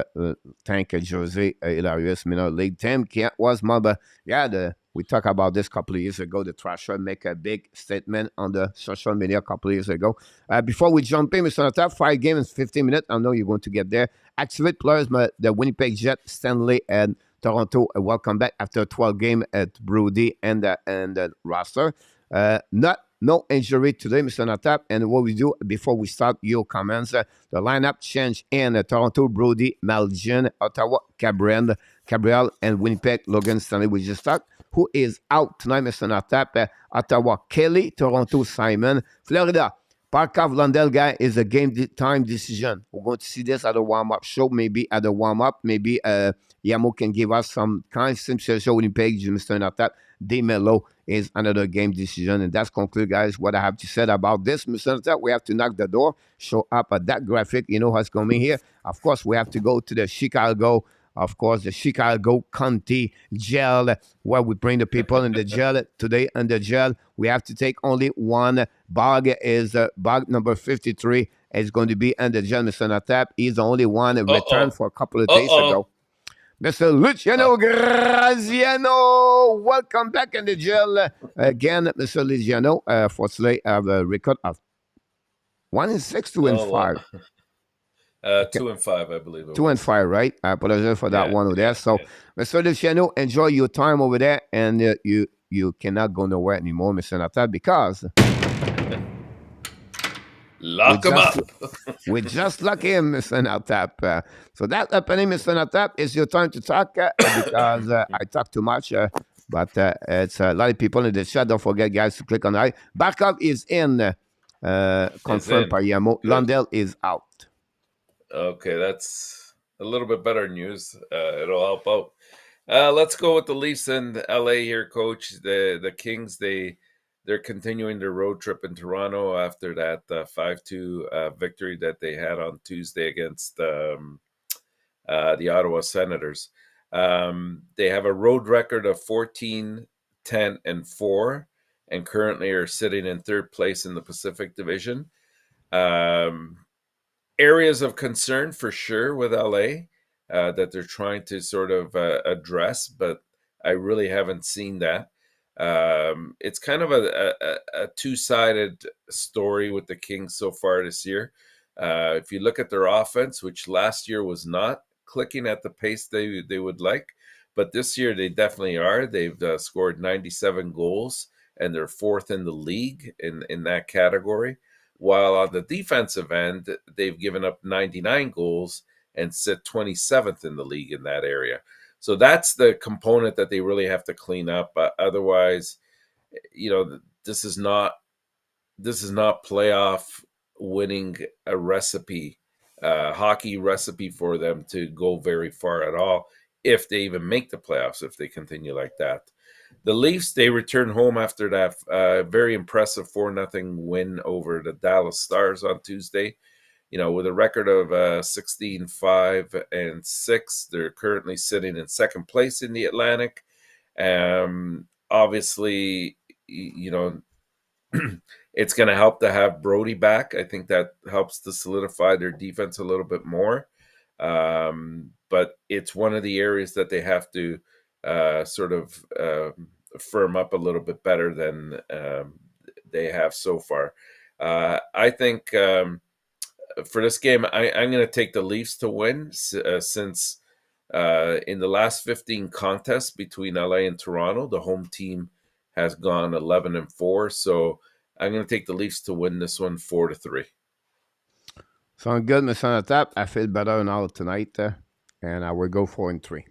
Tank, Jose, Hilarious, Minor League. Tim was more, but yeah, we talked about this a couple of years ago. The Trasher make a big statement on the social media a couple of years ago. Before we jump in, Mr. Natap, 5 games, 15 minutes. I know you're going to get there. Activate players, the Winnipeg Jet, Stanley, and Toronto, welcome back after 12 game at Brody and the roster. No injury today, Mr. Natap. And what we do before we start your comments, the lineup change in Toronto, Brody, Malgin, Ottawa, Gabriel, and Winnipeg, Logan Stanley. We just talked. Who is out tonight, Mr. Natap? Ottawa, Kelly, Toronto, Simon, Florida. Parkov Lundell guy is a game time decision. We're going to see this at a warm-up show, maybe at a warm-up. Maybe Yamo can give us some kind of simple show Winnipeg, Mr. Natap. DeMello is another game decision. And that's conclude, guys, what I have to say about this, Mr. Natap. We have to knock the door, show up at that graphic. You know what's coming here. Of course, we have to go to the Chicago. Of course, the Chicago County Jail, where we bring the people in the jail. Today in the jail, we have to take only one. Bog is bog number 53 is going to be in the jail, Mr. Natap. He's the only one that returned for a couple of days ago. Mr. Luciano Graziano, welcome back in the jail again, Mr. Luciano. Fortunately, I have a record of 1-6, 2-5. Wow. 2-5, I believe. 2-5, right? I apologize for that one over there. So, Mr. Luciano, enjoy your time over there, and you cannot go nowhere anymore, Mr. Natap, because lock him up. We just lock him, Mr. Natap. So that's happening, Mr. Natap. It's your time to talk because I talk too much. But it's a lot of people in the chat. Don't forget, guys, to click on the Barkov is in. Confirmed by Yamo. Lundell is out. Okay, that's a little bit better news. It'll help out. Let's go with the Leafs and LA here, coach. The Kings, they they're continuing their road trip in Toronto after that 5-2 victory that they had on Tuesday against the Ottawa Senators. They have a road record of 14, 10, and 4, and currently are sitting in third place in the Pacific Division. Areas of concern for sure with LA that they're trying to sort of address, but I really haven't seen that. It's kind of a two-sided story with the Kings so far this year. If you look at their offense, which last year was not clicking at the pace they would like, but this year they definitely are. They've scored 97 goals, and they're fourth in the league in that category. While on the defensive end, they've given up 99 goals and sit 27th in the league in that area. So that's the component that they really have to clean up. Otherwise, this is not playoff winning a recipe, hockey recipe for them to go very far at all, if they even make the playoffs, if they continue like that. The Leafs, they return home after that very impressive 4-0 win over the Dallas Stars on Tuesday. With a record of 16-5-6, they're currently sitting in second place in the Atlantic. Obviously, it's going to help to have Brody back. I think that helps to solidify their defense a little bit more. But it's one of the areas that they have to sort of firm up a little bit better than they have so far. I think for this game, I'm going to take the Leafs to win since in the last 15 contests between LA and Toronto, the home team has gone 11-4. So I'm going to take the Leafs to win this one 4-3. Sound good, Mr. ENORTAP. I feel better now tonight, and I will go 4-3.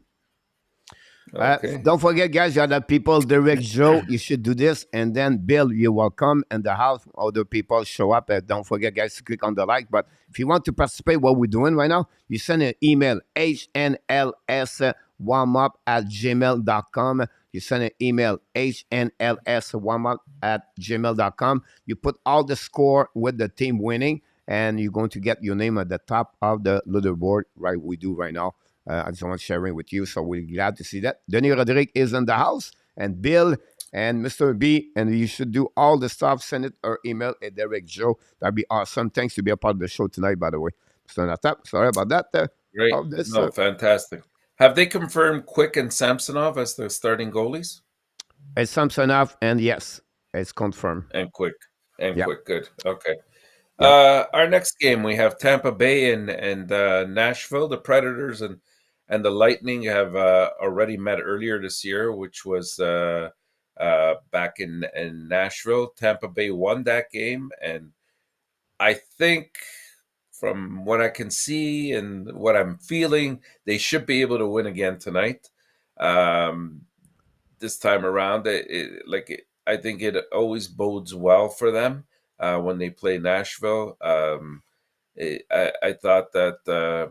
Okay. Don't forget, guys, you other people, direct Joe, you should do this. And then, Bill, you're welcome. And the house, other people show up. Don't forget, guys, to click on the like. But if you want to participate, what we're doing right now, you send an email, hnlswarmup@gmail.com. You send an email, hnlswarmup@gmail.com. You put all the score with the team winning, and you're going to get your name at the top of the leaderboard, right? We do right now. I just want to share it with you, so we're glad to see that. Denis Roderick is in the house, and Bill and Mr. B, and you should do all the stuff. Send it or email at Derek Joe. That'd be awesome. Thanks to be a part of the show tonight, by the way. Mr. ENORTAP, sorry about that. Great. Fantastic. Have they confirmed Quick and Samsonov as the starting goalies? It's Samsonov, and yes, it's confirmed. And Quick. Quick. Good. Okay. Yep. Our next game, we have Tampa Bay and Nashville. The Predators and the Lightning have already met earlier this year, which was back in Nashville. Tampa Bay won that game, and I think from what I can see and what I'm feeling, they should be able to win again tonight. This time around, I think it always bodes well for them when they play Nashville. I thought that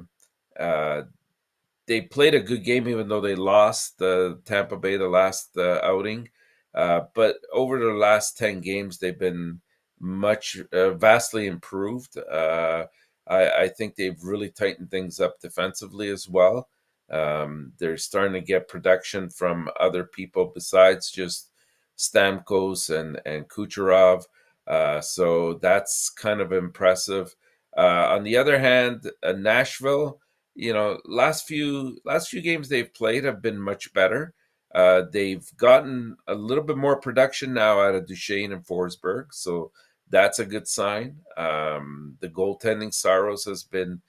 they played a good game, even though they lost Tampa Bay the last outing. But over the last 10 games, they've been vastly improved. I think they've really tightened things up defensively as well. They're starting to get production from other people besides just Stamkos and Kucherov. So that's kind of impressive. On the other hand, Nashville, last few games they've played have been much better. They've gotten a little bit more production now out of Duchesne and Forsberg, so that's a good sign. The goaltending, Saros, has been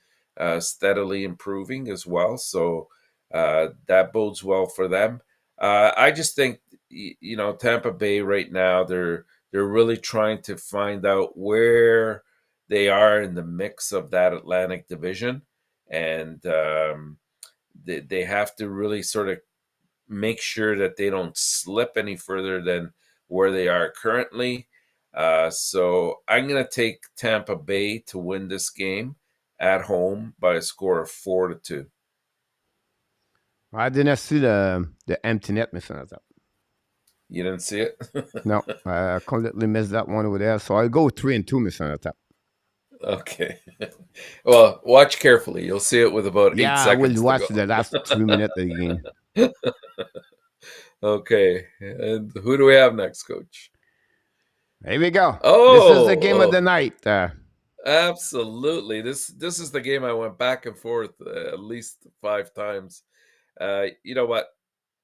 steadily improving as well, so that bodes well for them. I just think, Tampa Bay right now, they're really trying to find out where they are in the mix of that Atlantic Division, and they have to really sort of make sure that they don't slip any further than where they are currently. So I'm going to take Tampa Bay to win this game at home by a score of 4-2. I didn't see the empty net, Mr. ENORTAP. You didn't see it? No, I completely missed that one over there. So I'll go 3-2, Mr. Unatap. Okay. Well, watch carefully. You'll see it with about 8 Yeah, I will seconds to watch go. the last 3 minutes of the game. Okay. And who do we have next, coach? Here we go. This is the game of Oh, the night. absolutely. This is the game I went back and forth at least 5 times. You know what?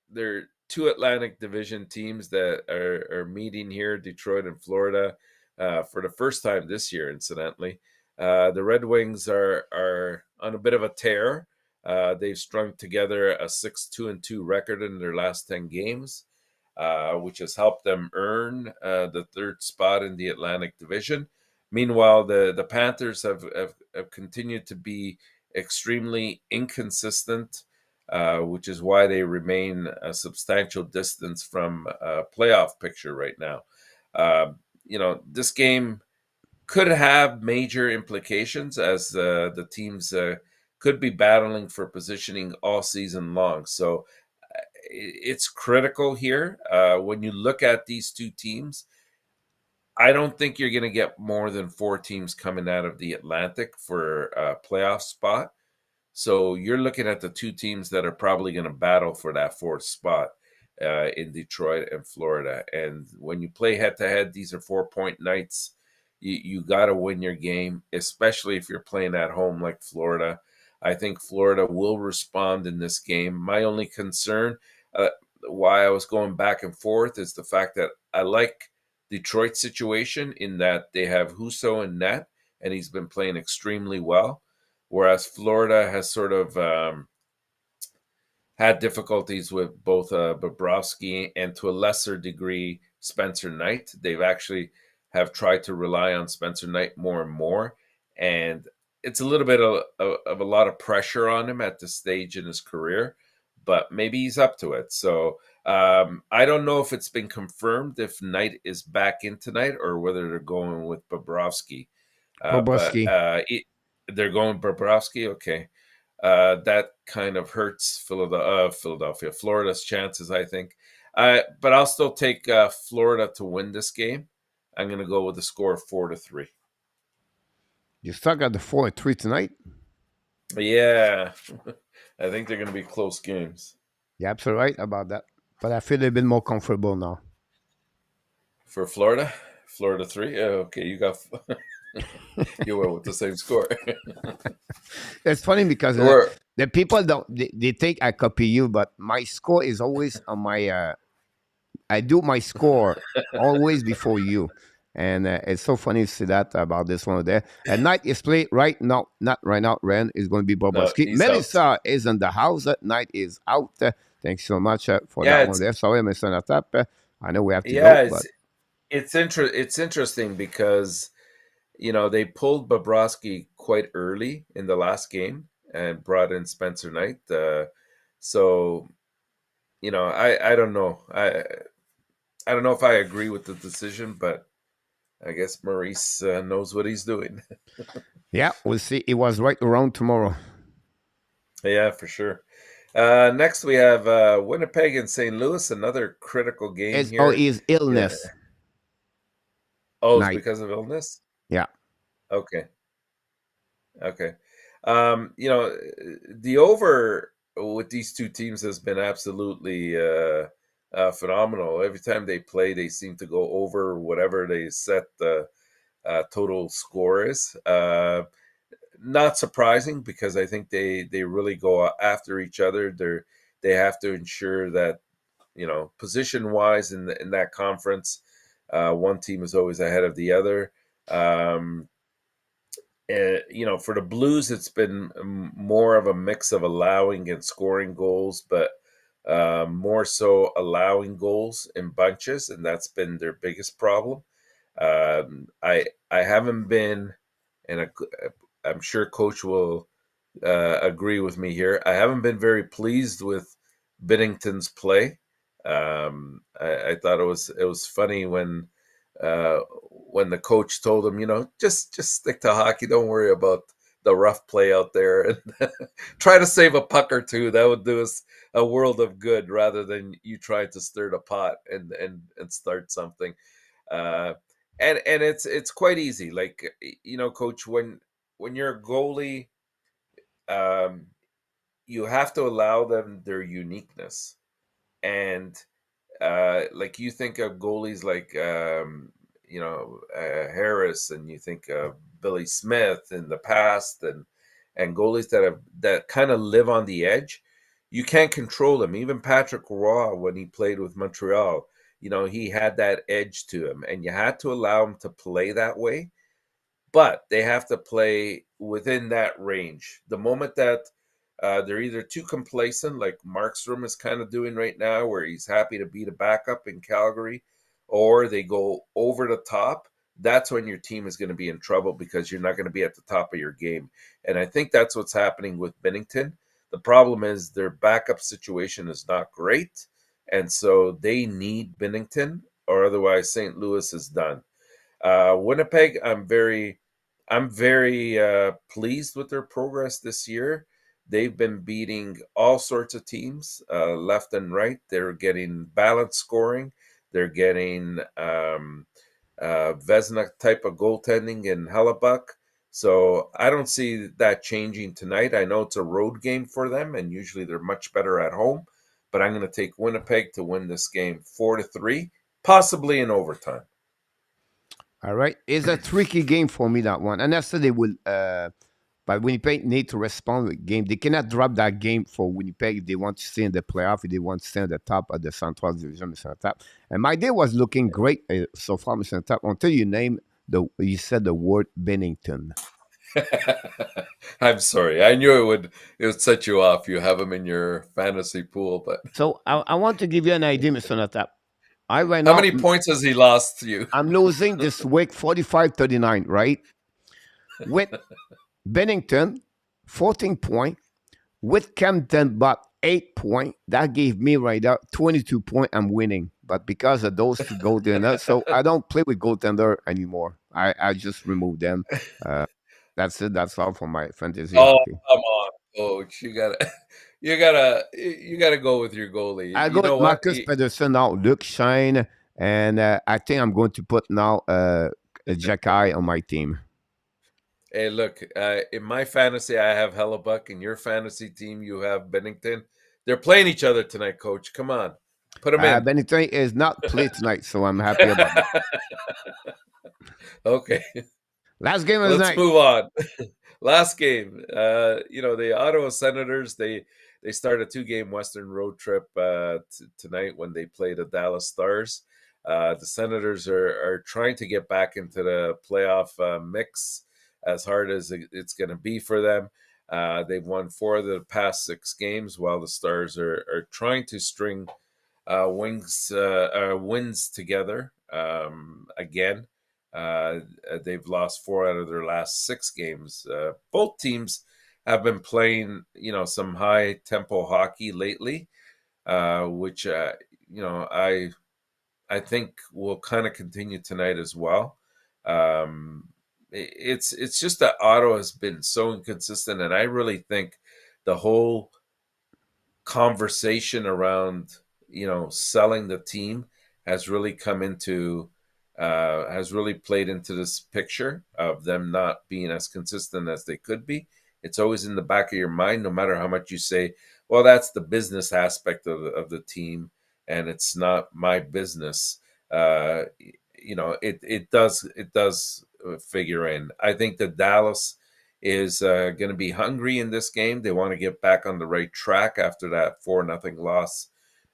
There are two Atlantic Division teams that are meeting here, Detroit and Florida, for the first time this year, incidentally. The Red Wings are on a bit of a tear. They've strung together a 6-2-2 record in their last 10 games, which has helped them earn the third spot in the Atlantic Division. Meanwhile, the Panthers have continued to be extremely inconsistent, which is why they remain a substantial distance from a playoff picture right now. This game could have major implications as the teams could be battling for positioning all season long. So it's critical here. When you look at these two teams, I don't think you're going to get more than 4 teams coming out of the Atlantic for a playoff spot. So you're looking at the two teams that are probably going to battle for that fourth spot in Detroit and Florida. And when you play head to head, these are 4-point nights. You got to win your game, especially if you're playing at home like Florida. I think Florida will respond in this game. My only concern, why I was going back and forth, is the fact that I like Detroit's situation in that they have Husso in net, and he's been playing extremely well. Whereas Florida has sort of had difficulties with both Bobrovsky and to a lesser degree Spencer Knight. They've actually have tried to rely on Spencer Knight more and more, and it's a little bit of a lot of pressure on him at this stage in his career. But maybe he's up to it. So I don't know if it's been confirmed if Knight is back in tonight or whether they're going with Bobrovsky. But Bobrovsky. they're going Bobrovsky. Okay, that kind of hurts Philadelphia, Florida's chances, I think. But I'll still take Florida to win this game. I'm going to go with a score of 4-3. You stuck at the 4-3 tonight? Yeah, I think they're going to be close games. You're absolutely right about that. But I feel a bit more comfortable now. For Florida, Florida 3. Okay, you got you went with the same score. It's funny because Or the people don't they think I copy you, but my score is always on my. I do my score always before you, and it's so funny to see that about this one there. At night is played right now, not right now. Ren is going to be no, Bobrovsky. he's out. Melissa is in the house. At night is out. Thanks so much for Yeah, that one there. Sorry, Mr. Natap. I know we have to yeah, go, but it's interesting because they pulled Bobrovsky quite early in the last game and brought in Spencer Knight. So I don't know. I don't know if I agree with the decision, but I guess Maurice knows what he's doing. yeah, we'll see. It was right around tomorrow. Yeah, for sure. Next, we have Winnipeg and St. Louis, another critical game It's here. his Yeah. illness Oh, it's night. because of illness? Yeah. Okay. Okay. The over with these two teams has been absolutely phenomenal. Every time they play, they seem to go over whatever they set the total score is. Not surprising because I think they really go after each other. They have to ensure that position wise in that conference, one team is always ahead of the other. For the Blues, it's been more of a mix of allowing and scoring goals, but more so allowing goals in bunches, and that's been their biggest problem. I haven't been, and I'm sure Coach will agree with me here. I haven't been very pleased with Binnington's play. I thought it was funny when the coach told him, just stick to hockey. Don't worry about the rough play out there and try to save a puck or two. That would do us a world of good rather than you try to stir the pot and start something. Uh, and it's quite easy. Like, coach, when you're a goalie, um, you have to allow them their uniqueness. And like, you think of goalies like Harris, and you think of Billy Smith in the past, and goalies that kind of live on the edge. You can't control them. Even Patrick Roy, when he played with Montreal, he had that edge to him, and you had to allow him to play that way, but they have to play within that range. The moment that they're either too complacent, like Markstrom is kind of doing right now, where he's happy to be the backup in Calgary, or they go over the top, that's when your team is going to be in trouble because you're not going to be at the top of your game. And I think that's what's happening with Binnington. The problem is their backup situation is not great, and so they need Binnington, or otherwise St. Louis is done. Winnipeg, I'm very pleased with their progress this year. They've been beating all sorts of teams, left and right. They're getting balanced scoring. They're getting Vesna type of goaltending in Hellebuck. So I don't see that changing tonight. I know it's a road game for them, and usually they're much better at home. But I'm going to take Winnipeg to win this game 4-3, possibly in overtime. All right. It's a tricky game for me, that one. And after they will, but Winnipeg need to respond with game. They cannot drop that game for Winnipeg if they want to stay in the playoff, if they want to stay at the top of the Central Division, Mr. Tap. And my day was looking great so far, Mr. Tap, until you said the word Bennington. I'm sorry. I knew it would set you off. You have him in your fantasy pool, but So I want to give you an idea, Mr. Tap. I right how now, many points has he lost to you? I'm losing this week 45-39, right? With Bennington, 14 point. With Camden, but 8 point. That gave me right there 22 point. I'm winning. But because of those two goaltenders, so I don't play with goaltender anymore. I just remove them. That's it. That's all for my fantasy Oh, hockey. come on, coach. You gotta go with your goalie. I You go know with what? Marcus Pedersen now, Luke Shine, and I think I'm going to put now Jack Eye on my team. Hey, look, in my fantasy, I have Hellebuck. In your fantasy team, you have Bennington. They're playing each other tonight, coach. Come on. Put them in. Bennington is not played tonight, so I'm happy about that. Okay, Last game of the let's night. move on. Last game, the Ottawa Senators, they start a 2-game Western road trip tonight when they play the Dallas Stars. The Senators are trying to get back into the playoff mix, as hard as it's going to be for them. They've won 4 of the past 6 games, while the Stars are trying to string wins together again. They've lost 4 out of their last 6 games. Both teams have been playing, some high tempo hockey lately, which I think will kind of continue tonight as well. It's just that Ottawa has been so inconsistent, and I really think the whole conversation around selling the team has really come into has really played into this picture of them not being as consistent as they could be. It's always in the back of your mind, no matter how much you say, well, that's the business aspect of the team, and it's not my business. It does figure in. I think that Dallas is going to be hungry in this game. They want to get back on the right track after that 4-0 loss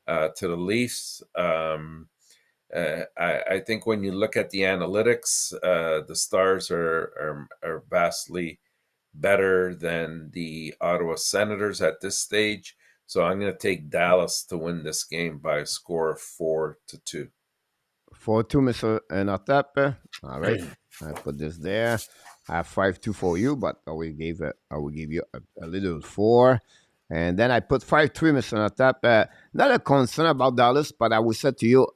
to the Leafs. I think when you look at the analytics, the Stars are vastly better than the Ottawa Senators at this stage. So I'm going to take Dallas to win this game by a score of 4-2. 4-2, Mr. ENORTAP. All right. I put this there. I have 5-2 for you, but I will give you a little 4. And then I put 5-3, Mr. ENORTAP. Not a concern about Dallas, but I will say to you,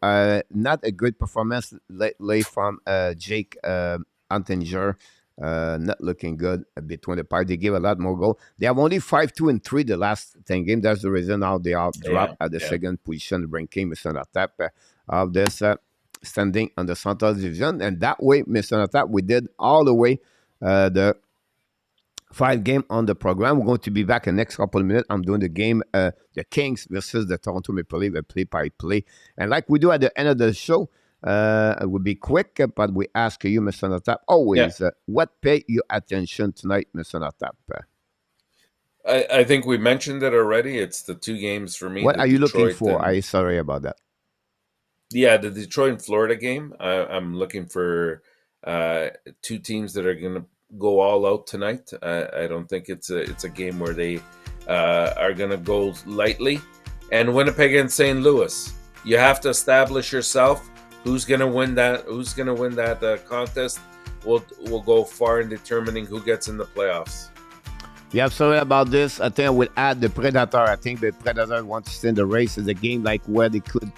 not a good performance lately from Jake Antinger. not looking good between the party. They gave a lot more goal. They have only 5-2-3 the last 10 games. That's the reason how they are Yeah, dropped at the yeah. second position ranking, Mr. ENORTAP, of this standing on the Central Division. And that way, Mr. ENORTAP, we did all the way the 5 game on the program. We're going to be back in the next couple of minutes. I'm doing the game, the Kings versus the Toronto Maple Leafs, a play-by-play. And like we do at the end of the show, it will be quick, but we ask you, Mr. ENORTAP, always, what pay your attention tonight, Mr. ENORTAP? I think we mentioned it already. It's the 2 games for me. What the are you looking Detroit for? and- I'm sorry about that. Yeah, the Detroit and Florida game. I'm looking for 2 teams that are going to go all out tonight. I don't think it's a game where they are going to go lightly. And Winnipeg and St. Louis, you have to establish yourself. Who's going to win that? Who's going to win that contest? Will go far in determining who gets in the playoffs. Yeah, sorry about this. I think I will add the Predator. I think the Predator want to stay in the race. It's a game like where they could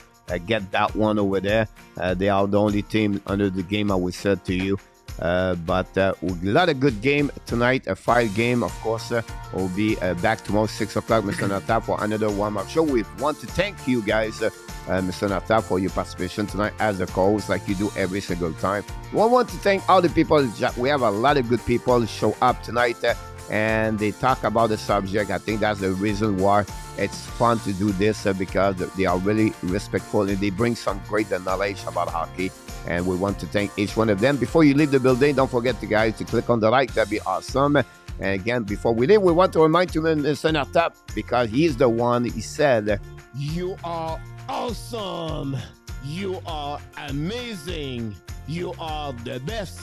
get that one over there. They are the only team under the game, I will say to you. But a lot of good game tonight, a 5 game. Of course, we'll be back tomorrow, 6 o'clock, Mr. ENORTAP, for another warm-up show. We want to thank you guys, Mr. ENORTAP, for your participation tonight as a co-host, like you do every single time. We want to thank all the people. We have a lot of good people show up tonight, and they talk about the subject. I think that's the reason why it's fun to do this, because they are really respectful and they bring some great knowledge about hockey. And we want to thank each one of them. Before you leave the building, don't forget, guys, to click on the like. That'd be awesome. And again, before we leave, we want to remind you, Mr. ENORTAP, because he's the one, he said, "You are awesome. You are amazing. You are the best.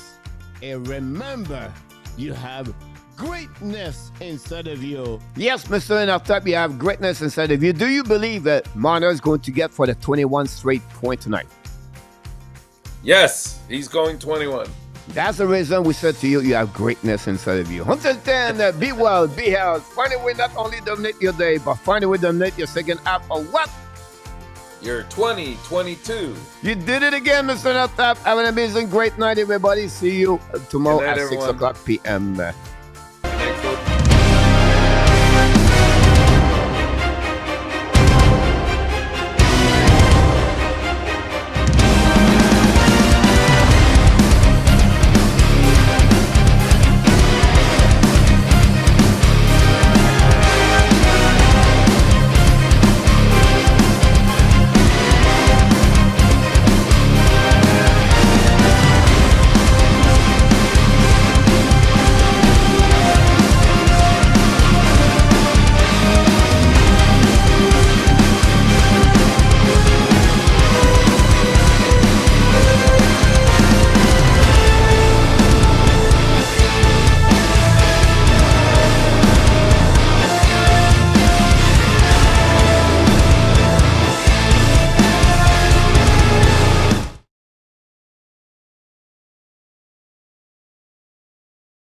And remember, you have greatness inside of you." Yes, Mr. ENORTAP, you have greatness inside of you. Do you believe that Marner is going to get for the 21 straight point tonight? Yes, he's going 21. That's the reason we said to you, you have greatness inside of you. Until then, be well, be healthy. Find a way not only dominate your day, but find a way to dominate your second half of what? You're 2022. You did it again, Mr. ENORTAP. Have an amazing, great night, everybody. See you tomorrow Good night, at 6 everyone. o'clock p.m.